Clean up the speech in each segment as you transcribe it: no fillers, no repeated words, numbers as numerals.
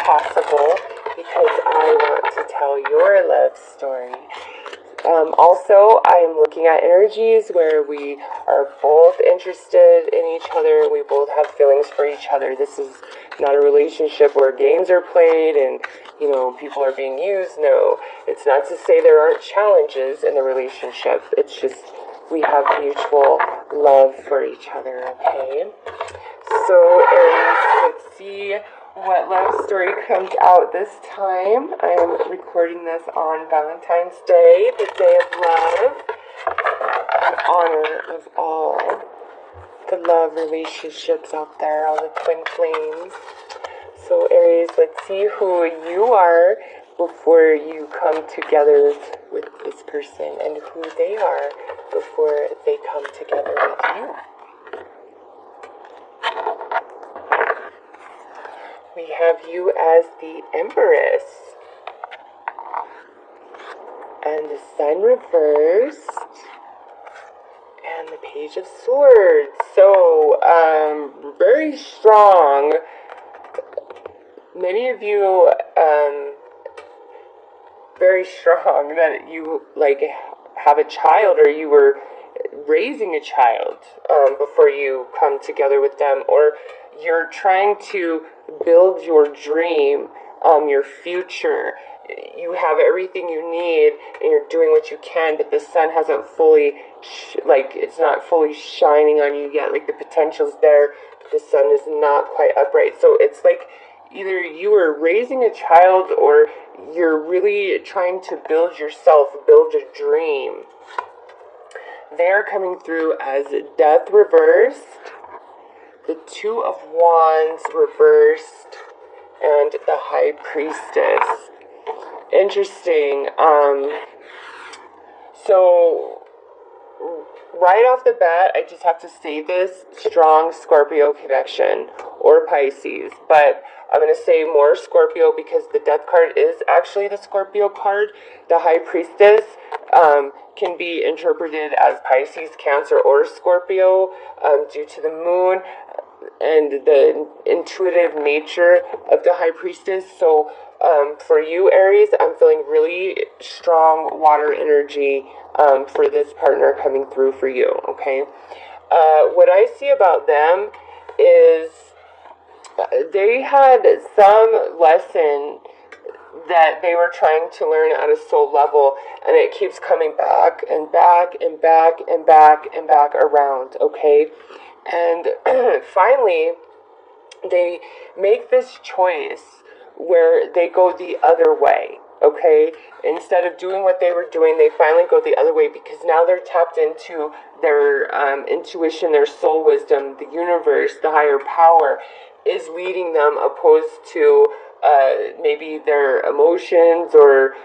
possible because I want to tell your love story. Also, I am looking at energies where we are both interested in each other and we both have feelings for each other. This is not a relationship where games are played and, people are being used. No, it's not to say there aren't challenges in the relationship. It's just we have mutual love for each other, okay? So, Aries, let's see what love story comes out this time. I am recording this on Valentine's Day, the day of love, in honor of all the love relationships out there, all the twin flames. So, Aries, let's see who you are before you come together with this person and who they are before they come together with you. We have you as the Empress and the Sun reversed and the Page of Swords. So, very strong. Many of you, very strong that you have a child or you were raising a child before you come together with them, or you're trying to build your dream, your future. You have everything you need and you're doing what you can, but the sun hasn't fully, it's not fully shining on you yet. The potential's there, but the sun is not quite upright. So it's either you are raising a child or you're really trying to build yourself, build a dream. They're coming through as Death reversed, the Two of Wands reversed, and the High Priestess. Interesting. So right off the bat, I just have to say this: strong Scorpio connection or Pisces, but I'm going to say more Scorpio because the Death card is actually the Scorpio card. The High Priestess can be interpreted as Pisces, Cancer, or Scorpio due to the moon and the intuitive nature of the High Priestess. So for you, Aries, I'm feeling really strong water energy for this partner coming through for you, okay? What I see about them is they had some lesson that they were trying to learn at a soul level, and it keeps coming back and back and back and back and back around, okay? And finally, they make this choice where they go the other way, okay? Instead of doing what they were doing, they finally go the other way because now they're tapped into their intuition, their soul wisdom, the universe, the higher power is leading them opposed to maybe their emotions or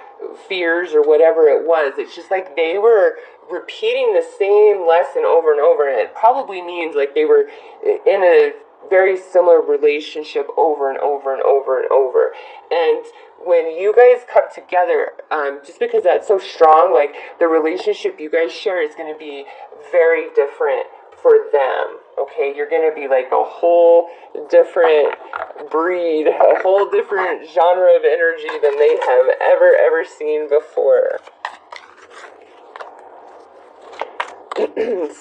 fears or whatever it was. It's just they were repeating the same lesson over and over, and it probably means they were in a very similar relationship over and over and over and over. And when you guys come together, just because that's so strong, the relationship you guys share is going to be very different for them, okay? You're going to be a whole different breed, a whole different genre of energy than they have ever seen before.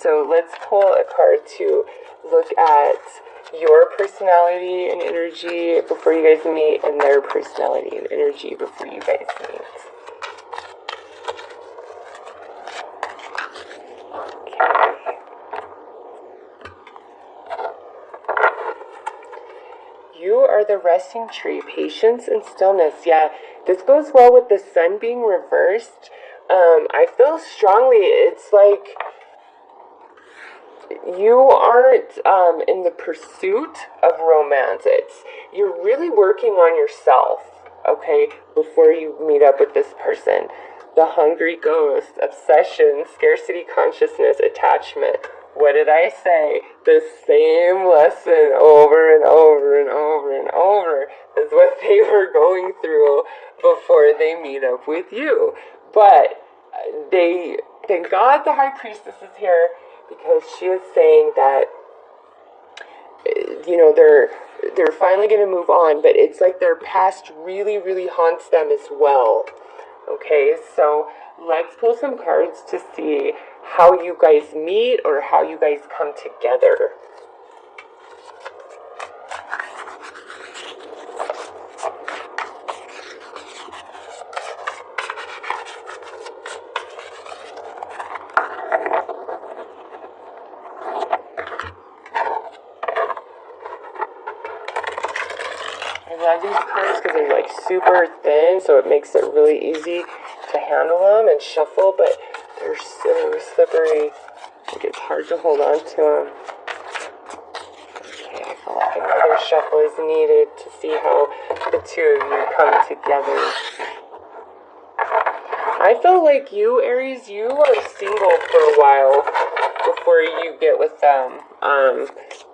So let's pull a card to look at your personality and energy before you guys meet, and their personality and energy before you guys meet. Okay. You are the resting tree, patience and stillness. Yeah, this goes well with the sun being reversed. I feel strongly it's you aren't in the pursuit of romance. You're really working on yourself, okay, before you meet up with this person. The hungry ghost, obsession, scarcity consciousness, attachment. What did I say? The same lesson over and over and over and over is what they were going through before they meet up with you. But thank God the High Priestess is here, because she is saying that, they're finally going to move on, but it's like their past really, really haunts them as well. Okay, so let's pull some cards to see how you guys meet or how you guys come together. I love these cards because they're like super thin, so it makes it really easy to handle them and shuffle, but they're so slippery. Like it's hard to hold on to them. Okay, I feel like another shuffle is needed to see how the two of you come together. I feel like you, Aries, you are single for a while before you get with them.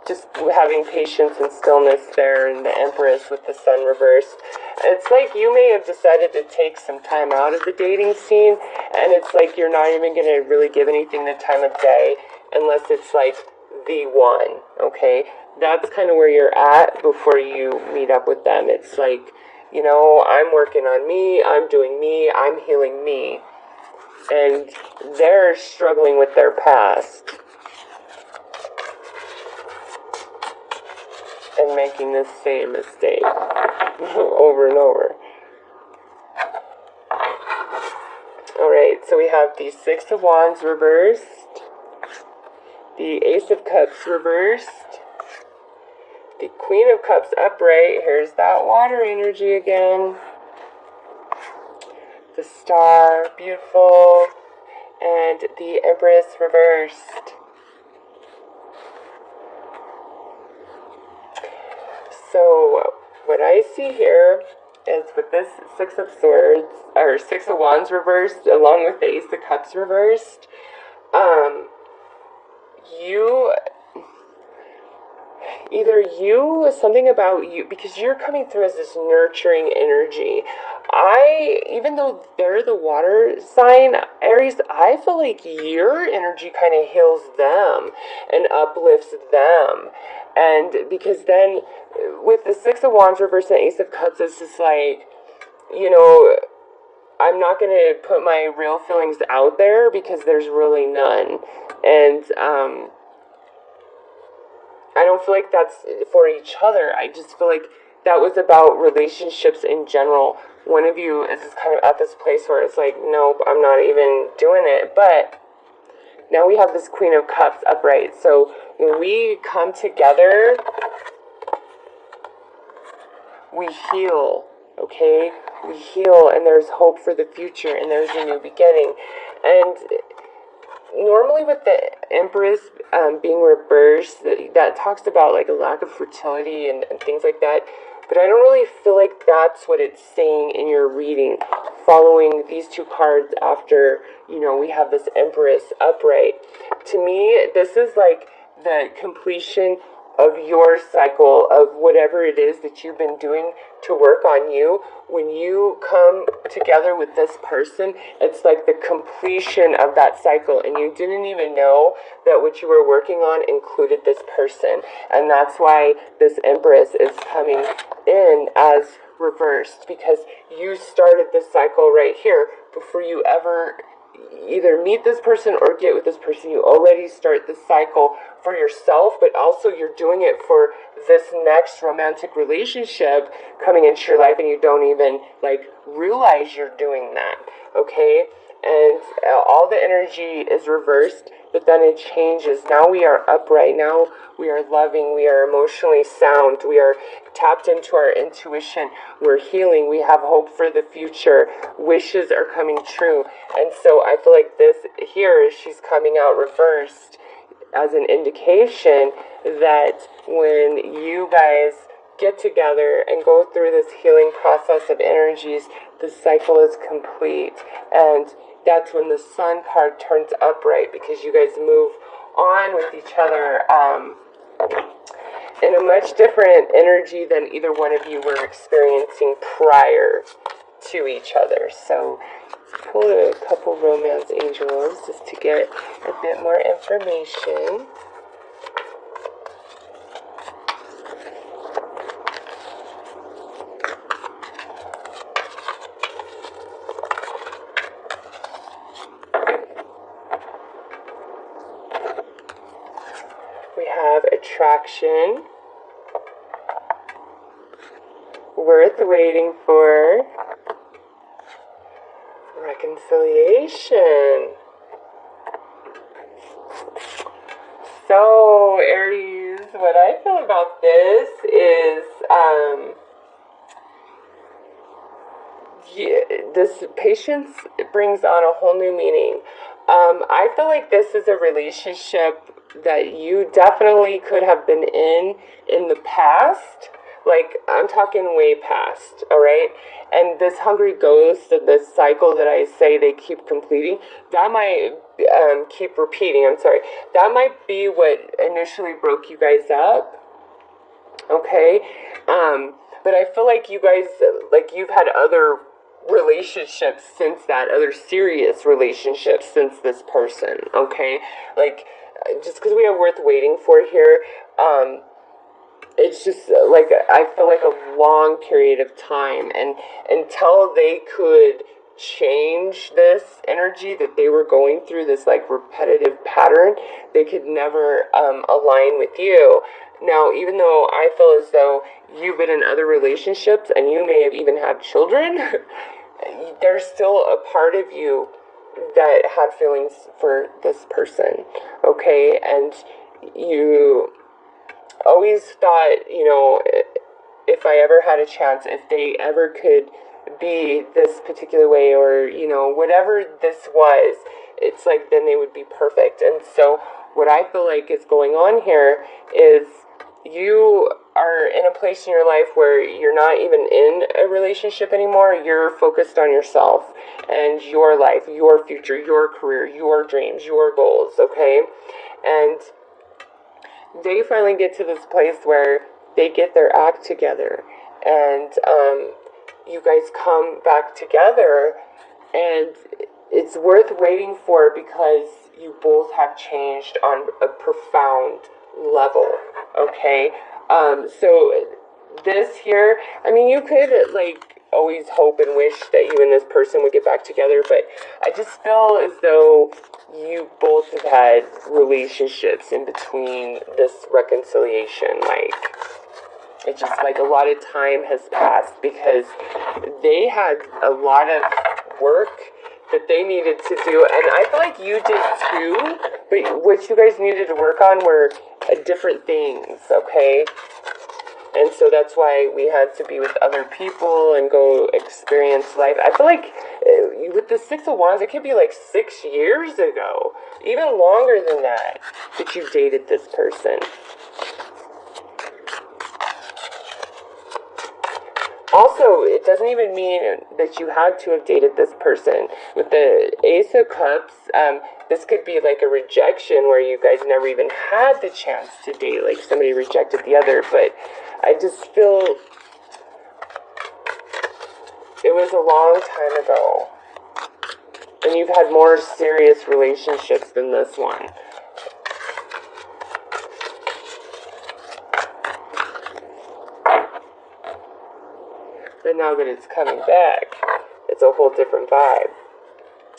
Just having patience and stillness there, and the Empress with the Sun reversed. It's like you may have decided to take some time out of the dating scene, and it's like you're not even going to really give anything the time of day unless it's like the one, okay? That's kind of where you're at before you meet up with them. It's like, you know, I'm working on me, I'm doing me, I'm healing me. And they're struggling with their past. And making the same mistake over and over. Alright, so we have the Six of Wands reversed, the Ace of Cups reversed, the Queen of Cups upright. Here's that water energy again. The Star, beautiful, and the Empress reversed. So what I see here is with this Six of Swords, or Six of Wands reversed, along with the Ace of Cups reversed, something about you, because you're coming through as this nurturing energy. Even though they're the water sign, Aries, I feel like your energy kind of heals them and uplifts them. And because then with the Six of Wands reversed and Ace of Cups, it's just like, you know, I'm not going to put my real feelings out there because there's really none. And I don't feel like that's for each other. I just feel like that was about relationships in general. One of you is kind of at this place where it's like, nope, I'm not even doing it. But now we have this Queen of Cups upright. So when we come together, we heal, okay? We heal, and there's hope for the future, and there's a new beginning. And normally with the Empress being reversed, that talks about like a lack of fertility and things like that. But I don't really feel like that's what it's saying in your reading. Following these two cards after, you know, we have this Empress upright. To me, this is like the completion of your cycle of whatever it is that you've been doing to work on you. When you come together with this person, it's like the completion of that cycle, and you didn't even know that what you were working on included this person. And that's why this Empress is coming in as reversed, because you started this cycle right here before you ever either meet this person or get with this person. You already start the cycle for yourself, but also you're doing it for this next romantic relationship coming into your life, and you don't even like realize you're doing that, okay? And all the energy is reversed, but then it changes. Now we are upright. Now we are loving. We are emotionally sound. We are tapped into our intuition. We're healing. We have hope for the future. Wishes are coming true. And so I feel like this here, she's coming out reversed as an indication that when you guys get together and go through this healing process of energies, the cycle is complete. And that's when the Sun card turns upright, because you guys move on with each other in a much different energy than either one of you were experiencing prior to each other. So pull a couple romance angels just to get a bit more information. We have attraction, worth waiting for, reconciliation. So, Aries, what I feel about this is, this patience brings on a whole new meaning. I feel like this is a relationship that you definitely could have been in the past. Like, I'm talking way past, all right? And this hungry ghost and this cycle that I say they keep completing, that might keep repeating, I'm sorry. That might be what initially broke you guys up, okay? But I feel like you guys, like, you've had other relationships since that, other serious relationships since this person, okay? Like, just because we have worth waiting for here, it's just like, I feel like a long period of time, and until they could change this energy that they were going through, this like repetitive pattern, they could never align with you. Now, even though I feel as though you've been in other relationships and you may have even had children, there's still a part of you that had feelings for this person, okay? And you always thought, you know, if I ever had a chance, if they ever could be this particular way, or, you know, whatever this was, it's like then they would be perfect. And so what I feel like is going on here is you are in a place in your life where you're not even in a relationship anymore. You're focused on yourself and your life, your future, your career, your dreams, your goals, okay? And they finally get to this place where they get their act together, and you guys come back together, and it's worth waiting for because you both have changed on a profound level, okay? So this here, I mean, you could like always hope and wish that you and this person would get back together, but I just feel as though you both have had relationships in between this reconciliation. Like, it's just like a lot of time has passed because they had a lot of work that they needed to do, and I feel like you did too, but what you guys needed to work on were different things, okay? And so that's why we had to be with other people and go experience life. I feel like with the Six of Wands, it could be like 6 years ago, even longer than that you dated this person. Also, it doesn't even mean that you had to have dated this person. With the Ace of Cups, this could be like a rejection where you guys never even had the chance to date, like somebody rejected the other, but I just feel it was a long time ago, and you've had more serious relationships than this one. But now that it's coming back, it's a whole different vibe.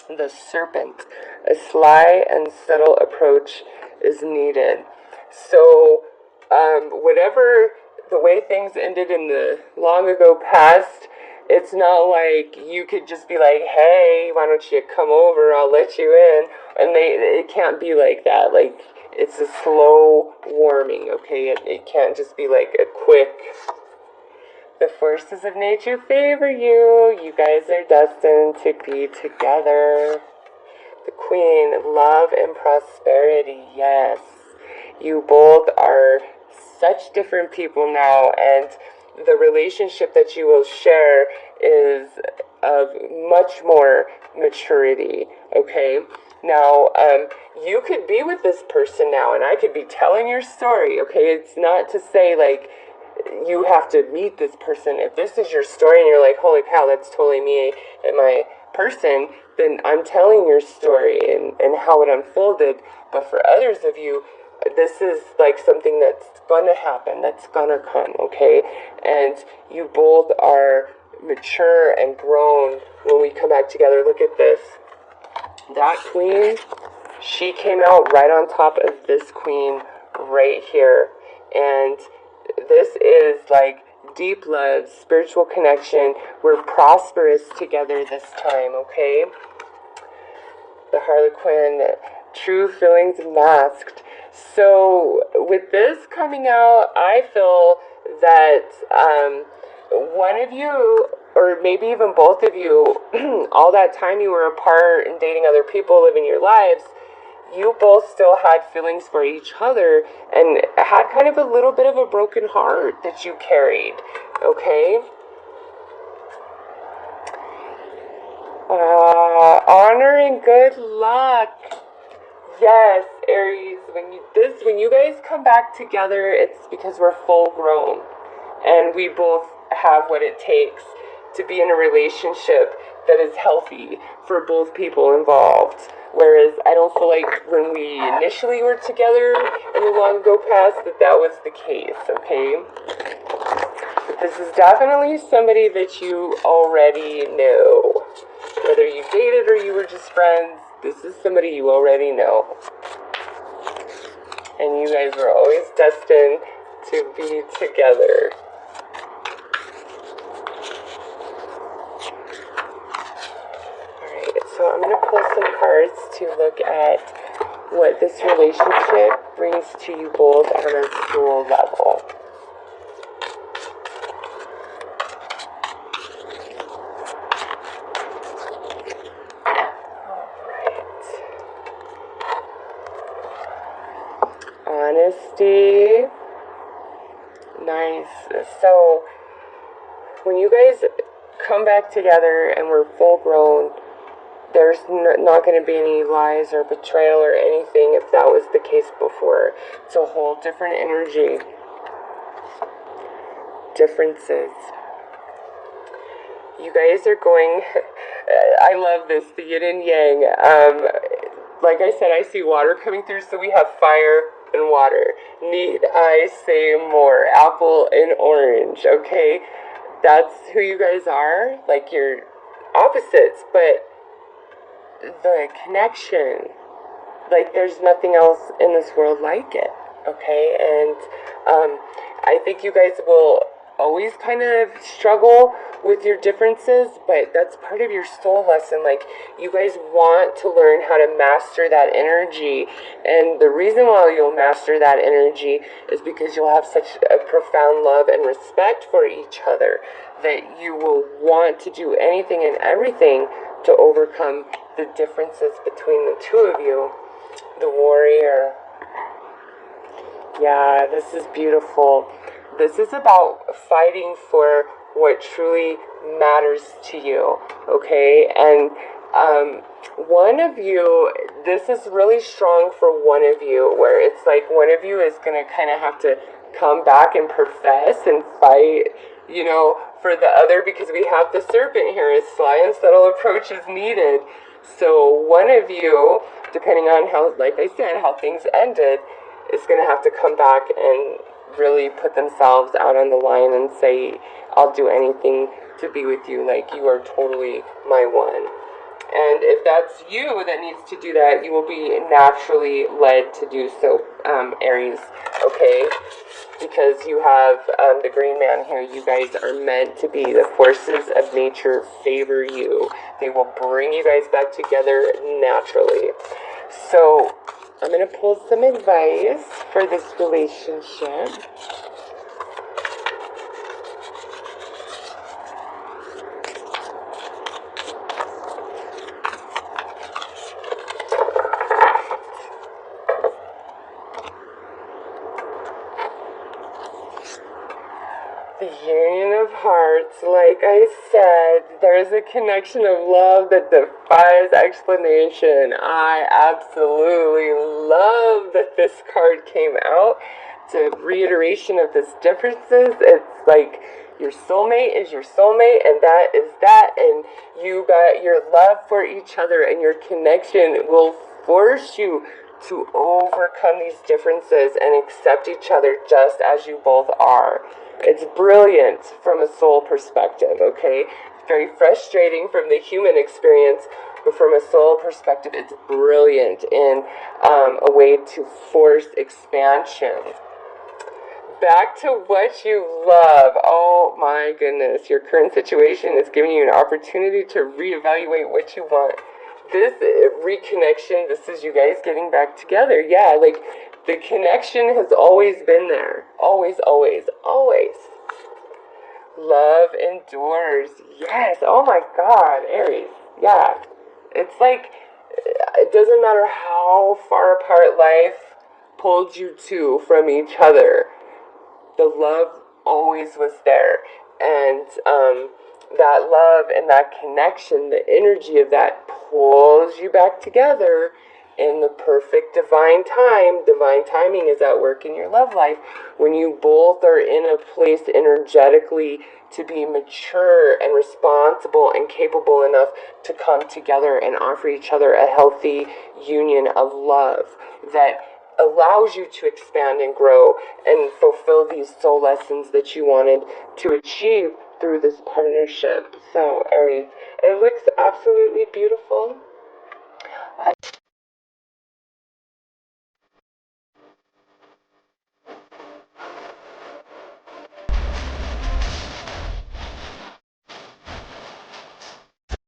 The Serpent. A sly and subtle approach is needed. So, whatever the way things ended in the long ago past, it's not like you could just be like, hey, why don't you come over, I'll let you in. And it can't be like that. Like, it's a slow warming, okay? It can't just be like a quick... The forces of nature favor you. You guys are destined to be together. The Queen, love and prosperity, yes. You both are such different people now, and the relationship that you will share is of much more maturity, okay? Now, you could be with this person now, and I could be telling your story, okay? It's not to say, like, you have to meet this person. If this is your story and you're like, holy cow, that's totally me and my person, then I'm telling your story and how it unfolded. But for others of you, this is like something that's gonna happen, that's gonna come, okay? And you both are mature and grown when we come back together. Look at this. That queen, she came out right on top of this queen right here. And this is like deep love, spiritual connection. We're prosperous together this time, okay? The Harlequin, true feelings masked. So with this coming out, I feel that one of you, or maybe even both of you, all that time you were apart and dating other people, living your lives, you both still had feelings for each other and had kind of a little bit of a broken heart that you carried, okay? Honor and good luck. Yes, Aries, when you guys come back together, it's because we're full grown and we both have what it takes to be in a relationship that is healthy for both people involved. Whereas I don't feel like when we initially were together in the long ago past that was the case, okay? But this is definitely somebody that you already know. Whether you dated or you were just friends, this is somebody you already know. And you guys were always destined to be together. Alright, so I'm going to pull some cards to look at what this relationship brings to you both on a soul level. Honesty. Nice. So when you guys come back together and we're full grown, there's not going to be any lies or betrayal or anything if that was the case before. It's a whole different energy. Differences. You guys are going, I love this, the yin and yang. Like I said, I see water coming through, so we have fire and water. Need I say more? Apple and orange, okay? That's who you guys are. Like, you're opposites, but the connection, like, there's nothing else in this world like it, okay? And I think you guys will always kind of struggle with your differences, but that's part of your soul lesson. Like, you guys want to learn how to master that energy, and the reason why you'll master that energy is because you'll have such a profound love and respect for each other that you will want to do anything and everything to overcome the differences between the two of you. The warrior. Yeah, this is beautiful. This is about fighting for what truly matters to you, okay? And one of you, this is really strong for one of you, where it's like one of you is going to kind of have to come back and profess and fight, you know, for the other, because we have the serpent here. A sly and subtle approach is needed. So one of you, depending on how, like I said, how things ended, is going to have to come back and really put themselves out on the line and say, I'll do anything to be with you, like you are totally my one. And if that's you that needs to do that, you will be naturally led to do so, Aries, okay? Because you have the green man here. You guys are meant to be. The forces of nature favor you. They will bring you guys back together naturally. So I'm going to pull some advice for this relationship. The union of hearts, like I said, there's a connection of love that defies explanation. I absolutely love that this card came out. It's a reiteration of this differences. It's like your soulmate is your soulmate, and that is that, and you got your love for each other, and your connection will force you to overcome these differences and accept each other just as you both are. It's brilliant from a soul perspective, okay? very frustrating from the human experience, but from a soul perspective, it's brilliant in a way to force expansion. Back to what you love. Oh my goodness, your current situation is giving you an opportunity to reevaluate what you want. This reconnection, this is you guys getting back together. Yeah, like the connection has always been there. Always, always, always. Love endures. Yes. Oh my God, Aries. Yeah. It's like, it doesn't matter how far apart life pulled you two from each other. The love always was there. And that love and that connection, the energy of that pulls you back together in the perfect divine time. Divine timing is at work in your love life when you both are in a place energetically to be mature and responsible and capable enough to come together and offer each other a healthy union of love that allows you to expand and grow and fulfill these soul lessons that you wanted to achieve through this partnership. So, Aries, it looks absolutely beautiful.